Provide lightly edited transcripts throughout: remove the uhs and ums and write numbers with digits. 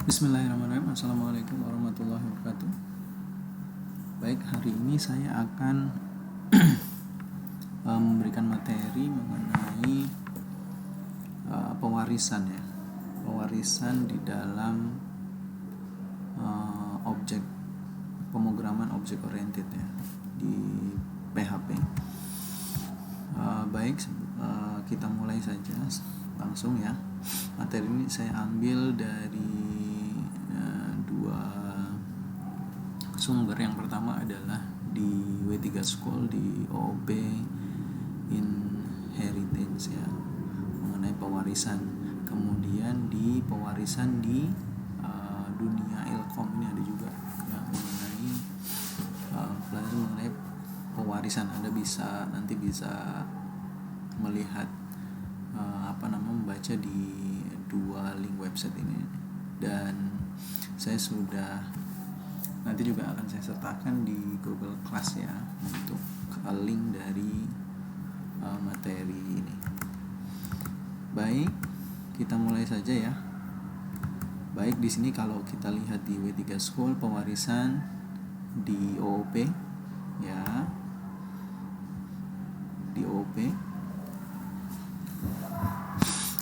Bismillahirrahmanirrahim. Assalamualaikum warahmatullahi wabarakatuh. Baik, hari ini saya akan memberikan materi mengenai pewarisan ya. Pewarisan di dalam objek pemrograman objek oriented ya di PHP. Baik, kita mulai saja langsung ya. Materi ini saya ambil dari dua sumber. Yang pertama adalah di W3 School di OOP Inheritance ya, mengenai pewarisan. Kemudian di pewarisan di dunia Ilkom ini ada juga ya, mengenai pelajaran mengenai pewarisan. Anda nanti bisa melihat membaca di dua link website ini, dan saya sudah nanti juga akan saya sertakan di Google Class ya untuk link dari materi ini. Baik, kita mulai saja ya. Baik, di sini kalau kita lihat di W3 School pewarisan di OOP ya, di OOP.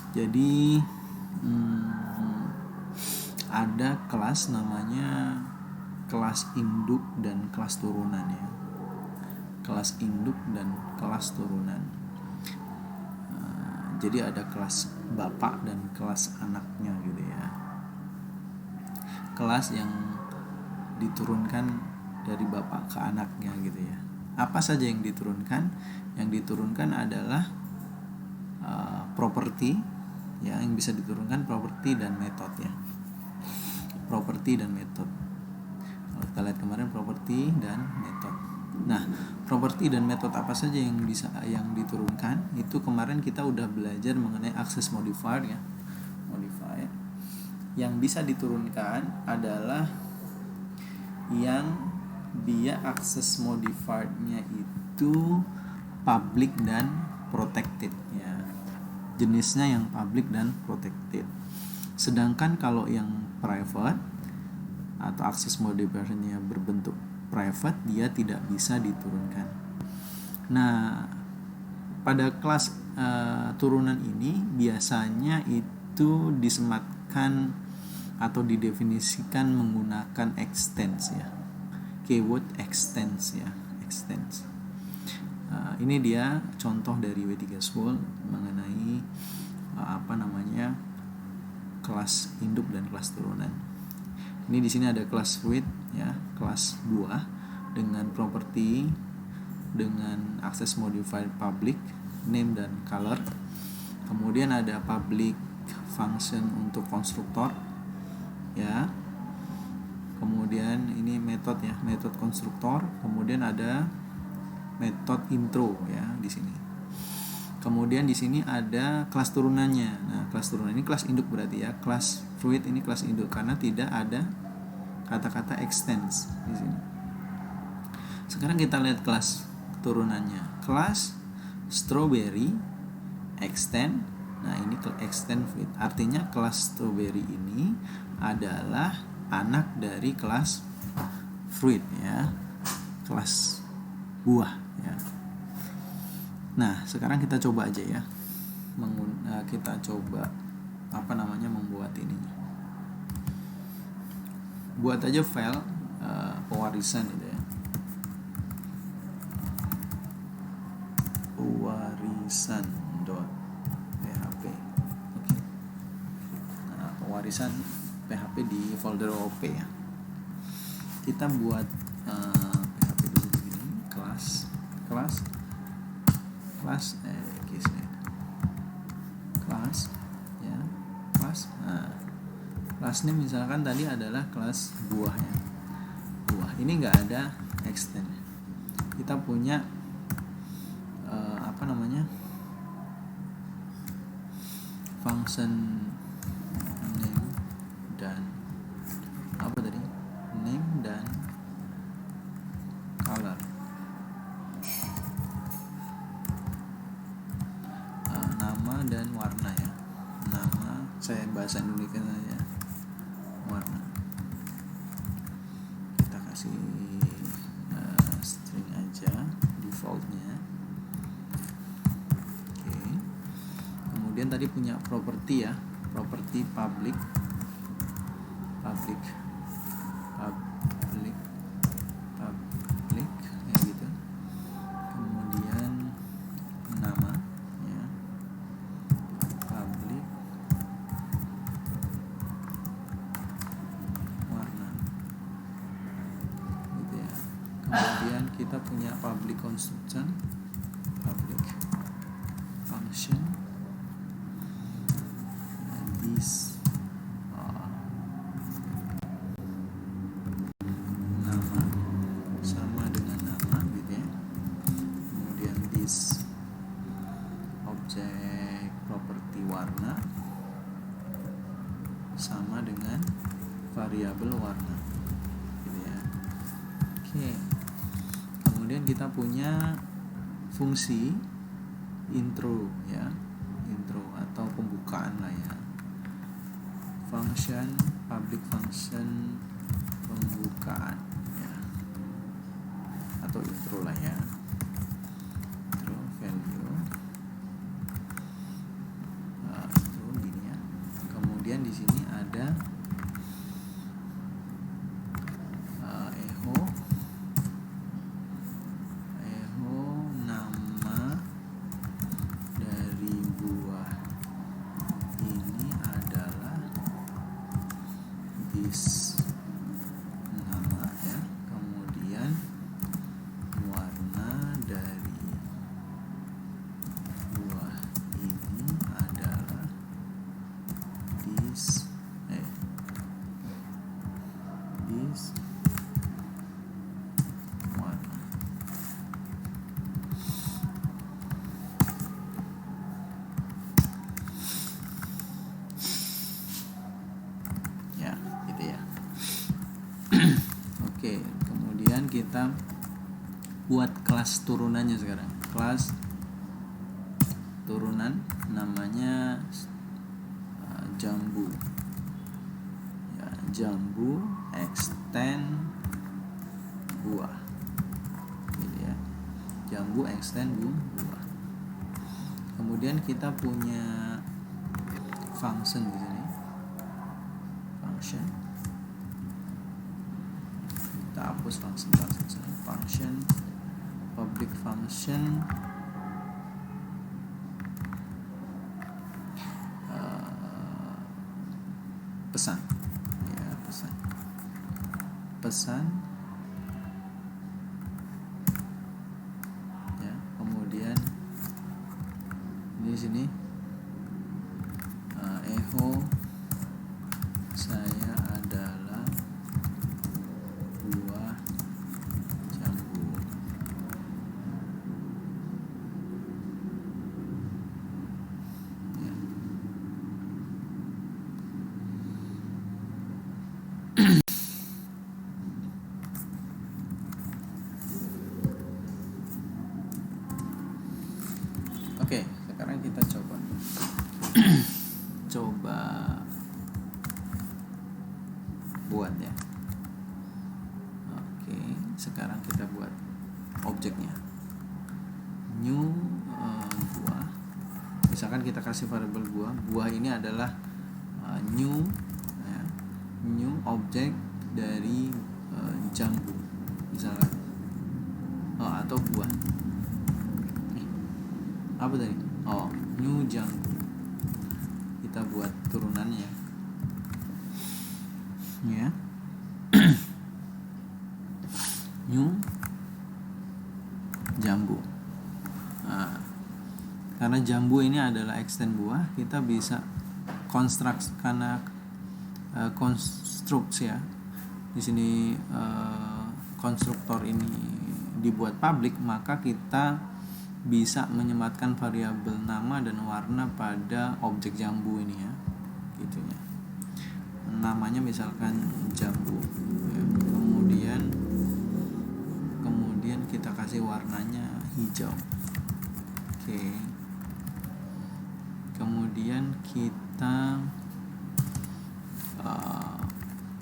Jadi ada kelas namanya kelas induk dan kelas turunan ya. Kelas induk dan kelas turunan. Jadi ada kelas bapak dan kelas anaknya gitu ya. Kelas yang diturunkan dari bapak ke anaknya gitu ya. Apa saja yang diturunkan? Yang diturunkan adalah properti ya, yang bisa diturunkan properti dan metode ya. Properti dan metode. Kalau kita lihat kemarin properti dan metode. Nah, properti dan metode apa saja yang diturunkan? Itu kemarin kita udah belajar mengenai access modifier ya. Modifier. Yang bisa diturunkan adalah yang dia access modifier-nya itu public dan protected ya. Jenisnya yang public dan protected. Sedangkan kalau yang private atau access modifier-nya berbentuk private, dia tidak bisa diturunkan. Nah, pada kelas turunan ini biasanya itu disematkan atau didefinisikan menggunakan extends ya. Keyword extends ya, extends. Ini dia contoh dari W3 School mengenai kelas induk dan kelas turunan. Ini di sini ada kelas fruit ya, kelas buah dengan property dengan access modifier public, name dan color. Kemudian ada public function untuk konstruktor ya. Kemudian ini metode ya, metode konstruktor. Kemudian ada metode intro ya di sini. Kemudian di sini ada kelas turunannya. Nah, kelas turunan ini kelas induk berarti ya. Kelas fruit ini kelas induk karena tidak ada kata-kata extends di sini. Sekarang kita lihat kelas turunannya. Kelas strawberry extend. Nah, ini extend fruit. Artinya kelas strawberry ini adalah anak dari kelas fruit ya. Kelas buah ya. Nah, sekarang kita coba aja ya. Kita coba membuat ini. Buat aja file pewarisan gitu ya. Pewarisan.php. Oke. Nah, pewarisan PHP di folder OP ya. Kita buat PHP dulu begini, kelas ya, kelas. Nah, kelasnya misalkan tadi adalah kelas buah ya. Buah ini nggak ada extend. Kita punya function name dan color. Nama dan warna ya. Nama saya bahasa Indonesia saja. kasih string aja defaultnya. Oke. Kemudian tadi punya properti ya, properti public ya gitu. Kemudian nama ya, public, warna gitu ya. Kemudian kita punya public construction, public function, this nama sama dengan nama gitu ya. Kemudian this objek properti warna sama dengan variabel warna gitu ya. Oke. Kemudian kita punya fungsi intro ya, intro atau pembukaan lah ya, function, public function pembukaan ya, atau intro lah ya, intro value itu gini ya. Kemudian di sini ada echo nama dari buah ini adalah this nama ya. Kemudian warna dari buah ini adalah this warna. Ya, gitu ya. Oke, kemudian kita buat kelas turunannya sekarang. Kelas turunan namanya jambu. Ya, jambu extend buah. Gitu ya. Jambu extend buah. Kemudian kita punya function di sini. Function. Kita hapus function public function pesan ya, pesan ya. Kemudian di sini echo saya adalah buah jambu ya. Oke, sekarang kita coba buat ya. Oke, sekarang kita buat objeknya. New buah. Misalkan kita kasih variabel buah ini adalah new ya, new objek dari jambu misalkan, atau buah. Apa tadi? New jambu. Kita buat turunannya ya. New jambu. Karena jambu ini adalah extend buah, kita bisa konstruksi ya. Di sini konstruktor ini dibuat public, maka kita bisa menyematkan variabel nama dan warna pada objek jambu ini ya, gitu ya. Namanya misalkan jambu ya. Kemudian kita kasih warnanya hijau. Oke. Kemudian kita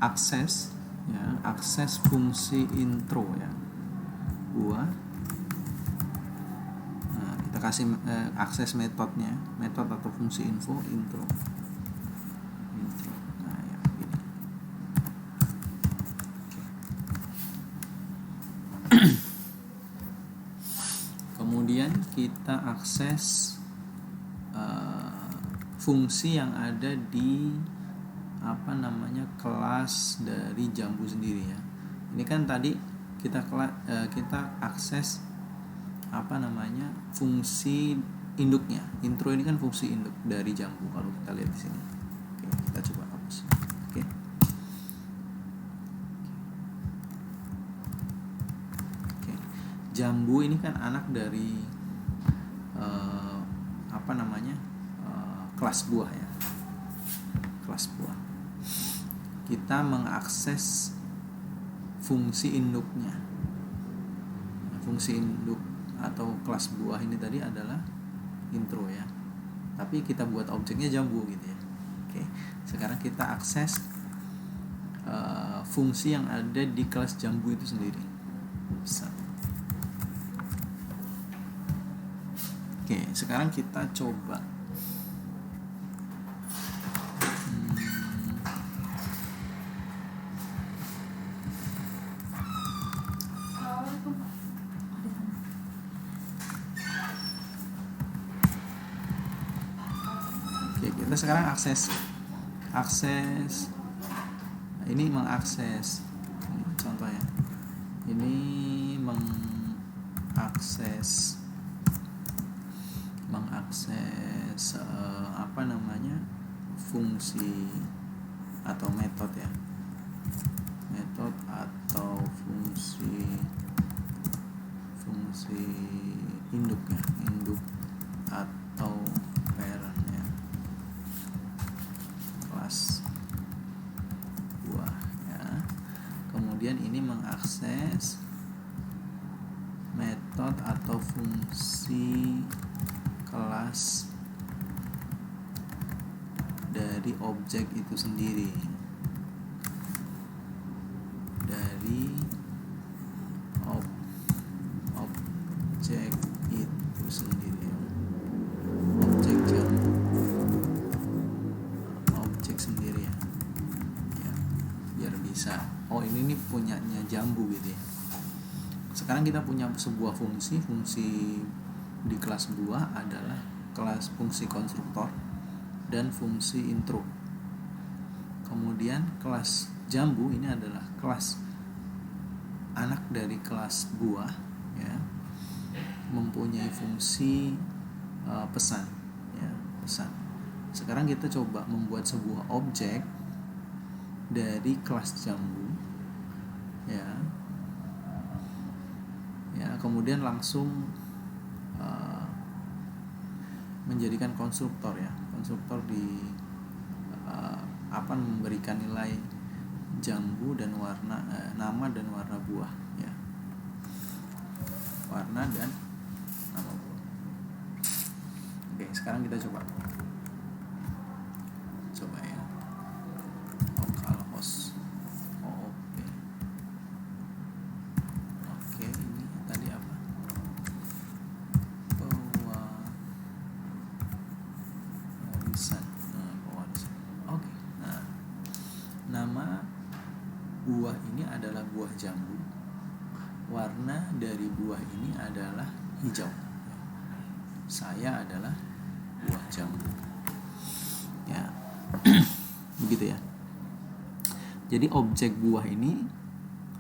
akses ya, akses fungsi intro ya, buah. Nah, kita kasih akses metodnya, metode atau fungsi intro. Nah, ya gini. Kemudian kita akses fungsi yang ada di kelas dari Jambu sendiri ya. Ini kan tadi kita akses fungsi induknya. Intro ini kan fungsi induk dari Jambu kalau kita lihat di sini. Oke, kita coba hapus. Oke. Jambu ini kan anak dari kelas buah ya, kelas buah. Kita mengakses fungsi induknya. Fungsi induk atau kelas buah ini tadi adalah intro ya, tapi kita buat objeknya Jambu gitu ya. Oke, sekarang kita akses fungsi yang ada di kelas Jambu itu sendiri. Bisa. Oke, sekarang kita coba kita sekarang akses ini mengakses, ini contohnya, ini mengakses fungsi atau metode ya, metode atau fungsi induk ya, induk atau parent ya, kelas buah ya. Kemudian ini mengakses metode atau fungsi kelas dari objek itu sendiri, dari objek itu sendiri, objek Jambu, objek sendiri ya, biar bisa. Oh, ini nih punyanya Jambu gitu ya. Sekarang kita punya sebuah fungsi di kelas buah adalah kelas fungsi konstruktor dan fungsi intro. Kemudian kelas Jambu ini adalah kelas anak dari kelas buah ya, mempunyai fungsi pesan ya, pesan. Sekarang kita coba membuat sebuah objek dari kelas Jambu ya, kemudian langsung menjadikan konstruktor ya. Konstruktor di memberikan nilai Jambu dan warna, nama dan warna buah ya, warna dan nama buah. Oke, sekarang kita coba ya, localhost OOP. Oke, ini tadi apa, pewarisan. Oke, nah, nama buah ini adalah buah Jambu. Warna dari buah ini adalah hijau. Saya adalah buah Jambu. Ya. Begitu ya. Jadi objek buah ini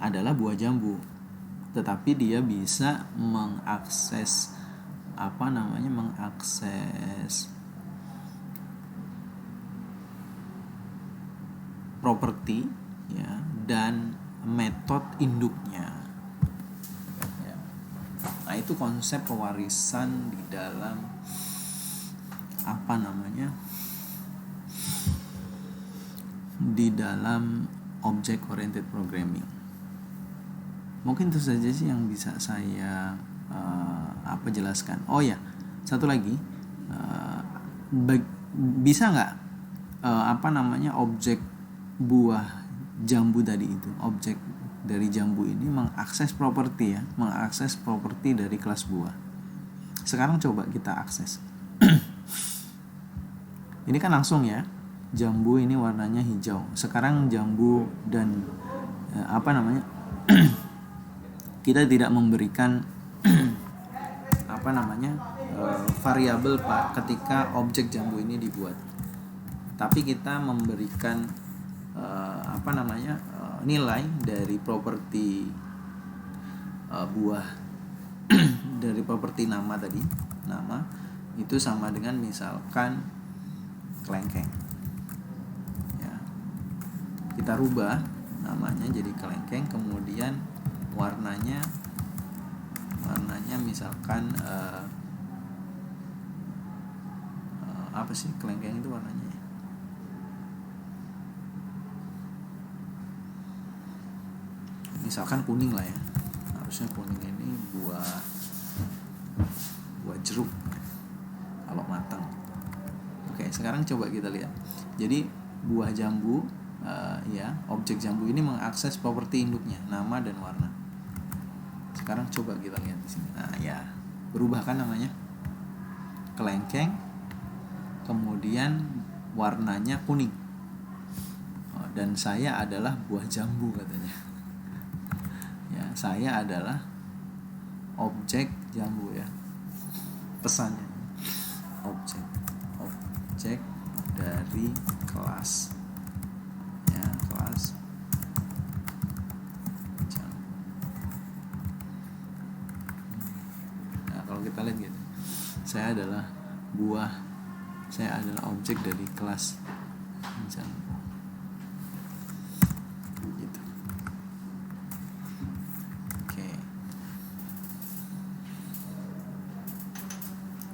adalah buah Jambu. Tetapi dia bisa mengakses mengakses properti ya, dan metode induknya ya. Nah, itu konsep pewarisan di dalam di dalam object oriented programming. Mungkin itu saja sih yang bisa saya jelaskan. Oh ya, satu lagi, bisa nggak objek buah jambu tadi itu, objek dari jambu ini mengakses properti ya, mengakses properti dari kelas buah. Sekarang coba kita akses. Ini kan langsung ya, jambu ini warnanya hijau. Sekarang jambu dan kita tidak memberikan variabel ketika objek jambu ini dibuat, tapi kita memberikan nilai dari properti buah dari properti nama tadi. Nama itu sama dengan misalkan kelengkeng ya, kita rubah namanya jadi kelengkeng, kemudian warnanya misalkan apa sih kelengkeng itu warnanya? Misalkan kuning lah ya, harusnya kuning. Ini buah jeruk kalau matang. Oke, sekarang coba kita lihat. Jadi buah jambu objek jambu ini mengakses properti induknya, nama dan warna. Sekarang coba kita lihat di sini. Nah ya, berubah kan namanya kelengkeng, kemudian warnanya kuning. Dan saya adalah buah jambu katanya. Ya, saya adalah objek jambu ya. Pesannya objek dari kelas ya, kelas jambu. Nah, kalau kita lihat gitu, saya adalah objek dari kelas jambu.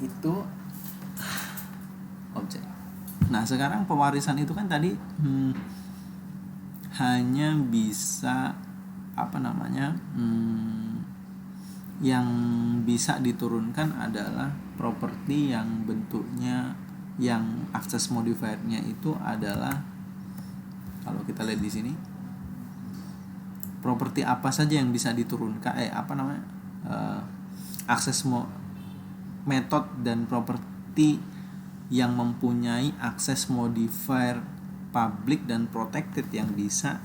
Itu objek. Nah sekarang pewarisan itu kan tadi hanya bisa yang bisa diturunkan adalah properti yang bentuknya, yang akses modifiernya itu adalah, kalau kita lihat di sini, properti apa saja yang bisa diturunkan akses metode dan properti yang mempunyai akses modifier public dan protected yang bisa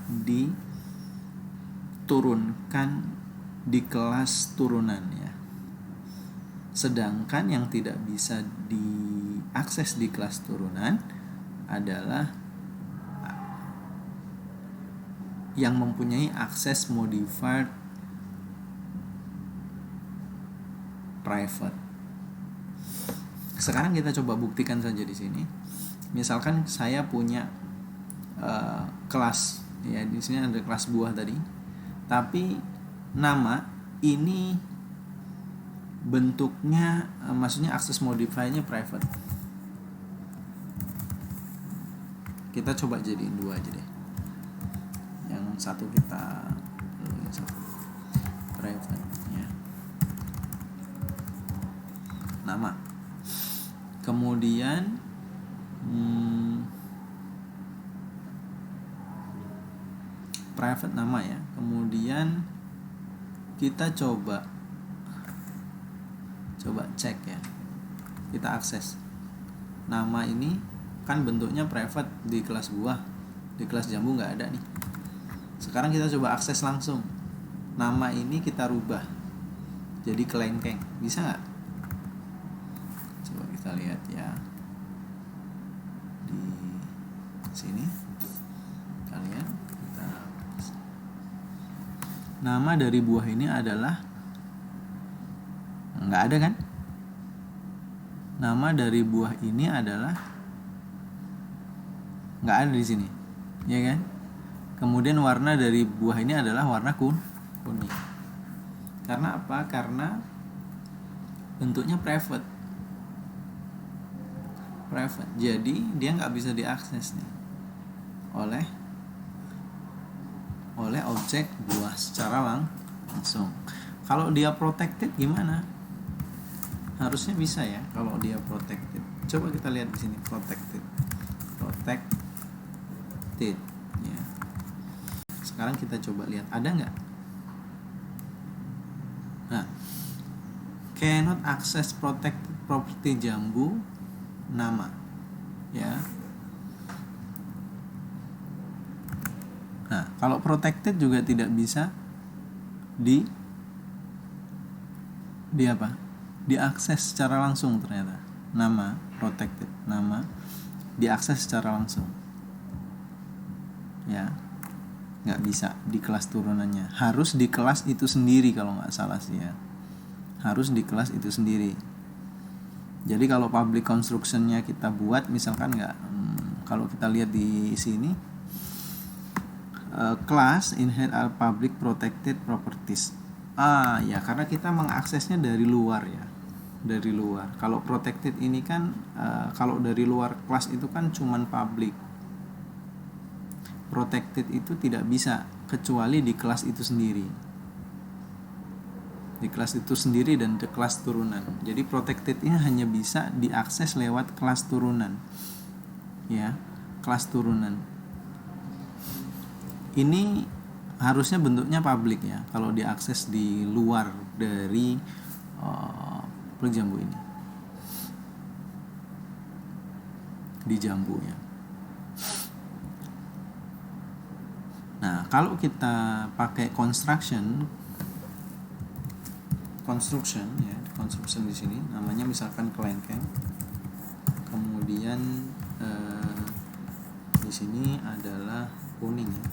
diturunkan di kelas turunan ya. Sedangkan yang tidak bisa diakses di kelas turunan adalah yang mempunyai akses modifier private. Sekarang kita coba buktikan saja di sini. Misalkan saya punya kelas ya, di sini ada kelas buah tadi, tapi nama ini bentuknya maksudnya akses modifiernya private. Kita coba jadiin dua aja deh. Yang satu kita private ya. Nama. Kemudian private nama ya. Kemudian kita coba cek ya. Kita akses. Nama ini kan bentuknya private di kelas buah. Di kelas jambu nggak ada nih. Sekarang kita coba akses langsung. Nama ini kita rubah jadi kelengkeng. Bisa nggak? Coba kita lihat ya. Di sini kalian kita nama dari buah ini adalah nggak ada kan? Nama dari buah ini adalah nggak ada di sini, ya kan? Kemudian warna dari buah ini adalah warna kuning. Karena apa? Karena bentuknya private. Jadi dia nggak bisa diakses nih oleh objek buah secara langsung. Kalau dia protected gimana? Harusnya bisa ya kalau dia protected. Coba kita lihat di sini protected ya. sekarang kita coba lihat ada nggak. Nah, cannot access protected property Jambu nama, ya. Nah, kalau protected juga tidak bisa di apa? Diakses secara langsung ternyata. Nama protected, nama diakses secara langsung. Ya. Nggak bisa di kelas turunannya. Harus di kelas itu sendiri kalau nggak salah sih ya. Harus di kelas itu sendiri. Jadi kalau public construction-nya kita buat misalkan nggak, kalau kita lihat di sini, class inherit are public protected properties. Ya karena kita mengaksesnya dari luar ya, dari luar. Kalau protected ini kan kalau dari luar kelas itu kan cuman public. Protected itu tidak bisa kecuali di kelas itu sendiri, di kelas itu sendiri dan di kelas turunan. Jadi protected ini hanya bisa diakses lewat kelas turunan, ya, kelas turunan. Ini harusnya bentuknya public ya kalau diakses di luar dari Project Jambu ini, di Jambu ya. Nah, kalau kita pakai construction ya, construction di sini namanya misalkan kelengkeng. Kemudian di sini adalah kuning ya.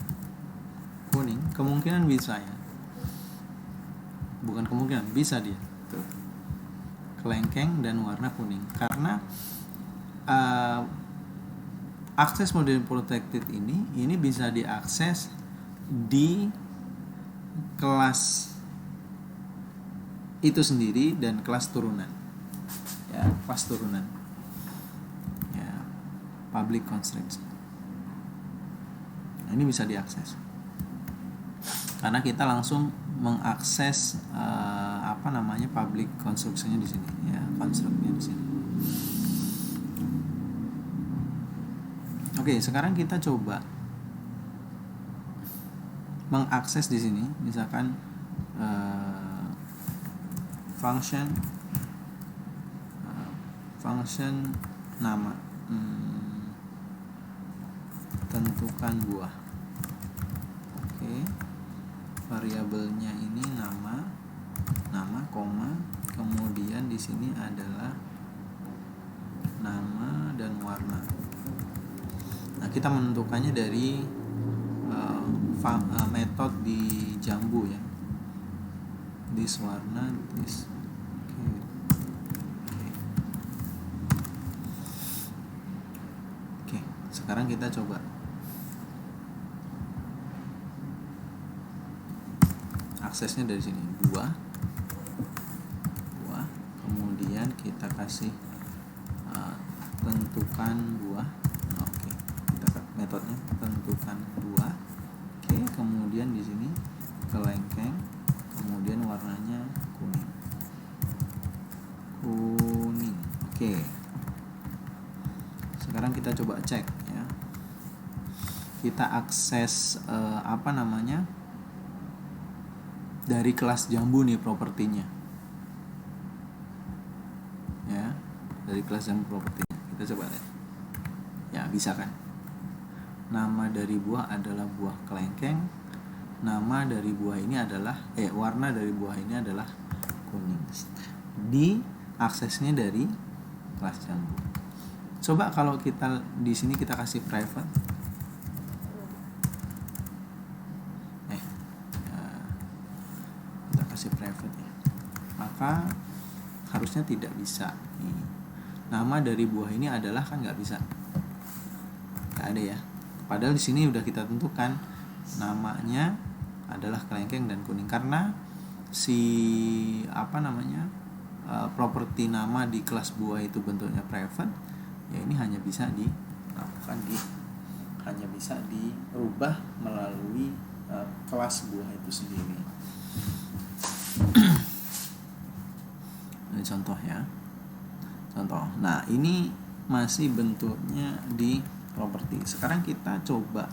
Kuning kemungkinan bisa ya. Bukan kemungkinan, bisa dia. Tuh. Kelengkeng dan warna kuning. Karena akses model protected ini bisa diakses di kelas itu sendiri dan kelas turunan, ya, kelas turunan, ya, public construction. Nah, ini bisa diakses karena kita langsung mengakses public construction-nya di sini, ya, construct-nya di sini. Oke, sekarang kita coba mengakses di sini, misalkan function nama, tentukan buah. Oke, variabelnya ini nama, koma, kemudian di sini adalah nama dan warna. Nah, kita menentukannya dari metode di Jambu ya. This warna, this. Oke. Sekarang kita coba aksesnya dari sini, buah, kemudian kita kasih tentukan buah. Oke, kita metodenya tentukan buah. Oke, kemudian di sini kelengkeng, kemudian warnanya kuning. Oke, sekarang kita coba cek ya. Kita akses dari kelas Jambu nih propertinya, ya, dari kelas Jambu propertinya. Kita coba lihat, ya, bisa kan? Nama dari buah adalah buah kelengkeng. Nama dari buah ini adalah warna dari buah ini adalah kuning. Di aksesnya dari kelas Jambu. Coba kalau kita di sini kita kasih private. Kita kasih private ya. Maka harusnya tidak bisa. Nih. Nama dari buah ini adalah, kan nggak bisa. Nggak ada ya. Padahal di sini udah kita tentukan namanya adalah kelengkeng dan kuning, karena si properti nama di kelas buah itu bentuknya private, ya ini hanya bisa dirubah melalui kelas buah itu sendiri. Ini contoh ya. Nah, ini masih bentuknya di properti. Sekarang kita coba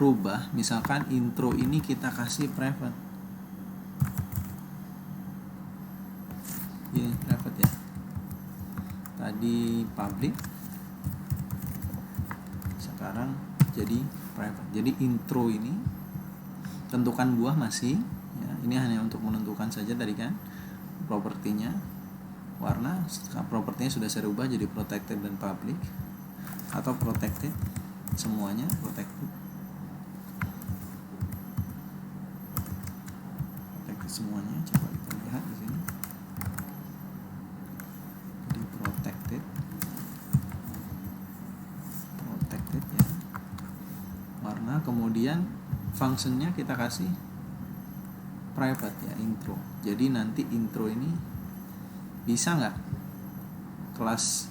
rubah, misalkan intro ini kita kasih private. Ini private ya. Tadi public, sekarang jadi private. Jadi intro ini tentukan buah masih ya, ini hanya untuk menentukan saja tadi kan propertinya. Warna propertinya sudah saya rubah jadi protected dan public, atau protected semuanya, protected semuanya. Coba kita lihat di sini, jadi protected ya warna, kemudian functionnya kita kasih private ya, intro. Jadi nanti intro ini bisa nggak kelas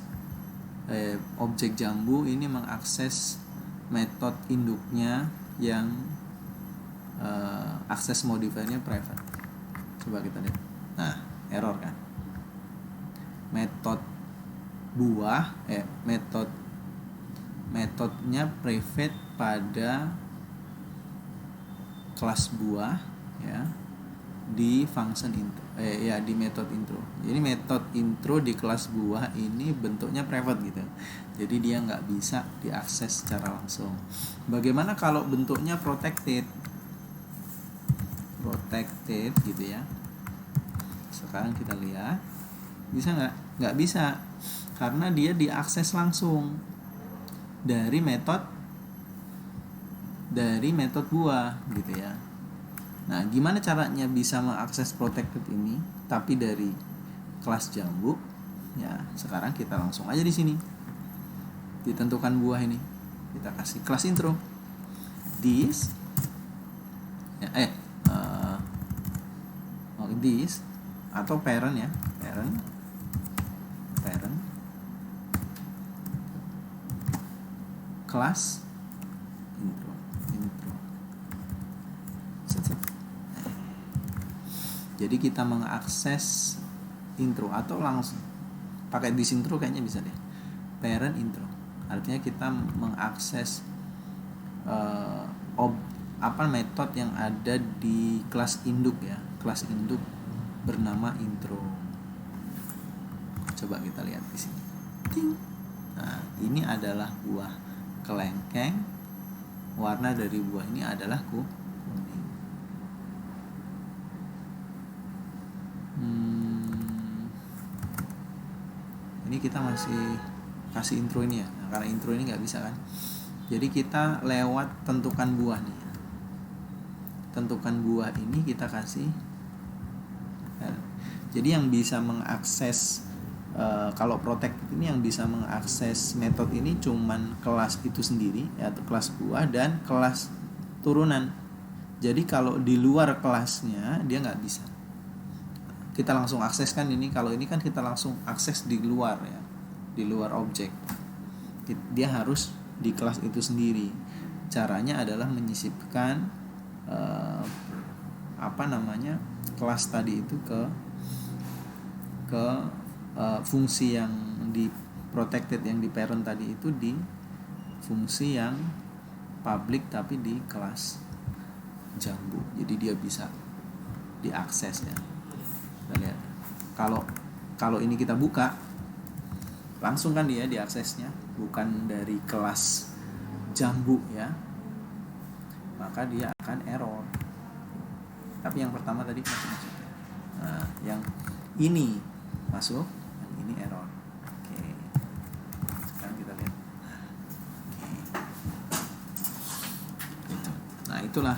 objek jambu ini mengakses metode induknya yang akses modifiernya private. Coba kita lihat. Nah, error kan. Metode buah metodenya private pada kelas buah ya, di function intro di metode intro. Jadi metode intro di kelas buah ini bentuknya private gitu. Jadi dia nggak bisa diakses secara langsung. Bagaimana kalau bentuknya protected gitu ya. Sekarang kita lihat bisa nggak? Nggak bisa, karena dia diakses langsung dari metode buah gitu ya. Nah, gimana caranya bisa mengakses protected ini tapi dari kelas jambu? Ya, sekarang kita langsung aja di sini. Ditentukan buah ini. Kita kasih kelas intro. This ya, this atau parent ya, parent kelas intro. Jadi kita mengakses intro, atau langsung pakai this intro kayaknya bisa deh. Parent intro. Artinya kita mengakses metode yang ada di kelas induk ya. Kelas induk bernama intro. Coba kita lihat di sini. Ting. Nah, ini adalah buah kelengkeng. Warna dari buah ini adalah kuning. Ini kita masih kasih intro ini ya. Nah, karena intro ini nggak bisa kan. Jadi kita lewat tentukan buah nih. Tentukan buah ini kita kasih. Jadi yang bisa mengakses kalau protected ini yang bisa mengakses metode ini cuman kelas itu sendiri, yaitu kelas buah dan kelas turunan. Jadi kalau di luar kelasnya dia nggak bisa. Kita langsung akses kan ini. Kalau ini kan kita langsung akses di luar ya, di luar objek. Dia harus di kelas itu sendiri. Caranya adalah menyisipkan kelas tadi itu ke fungsi yang di protected, yang di parent tadi itu di fungsi yang public tapi di kelas jambu. Jadi dia bisa diakses ya. Kita lihat. Kalau ini kita buka langsung kan dia diaksesnya, bukan dari kelas jambu ya. Maka dia akan error. Tapi yang pertama tadi masuk. Nah, yang ini masuk, yang ini error. Oke. Sekarang kita lihat. Nah, itulah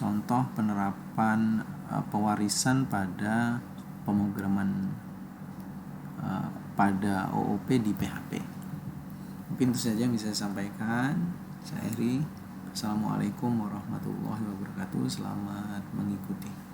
contoh penerapan pewarisan pada pemrograman pada OOP di PHP. Mungkin itu saja yang bisa saya sampaikan. Saya Eri. Assalamualaikum warahmatullahi wabarakatuh. Selamat mengikuti.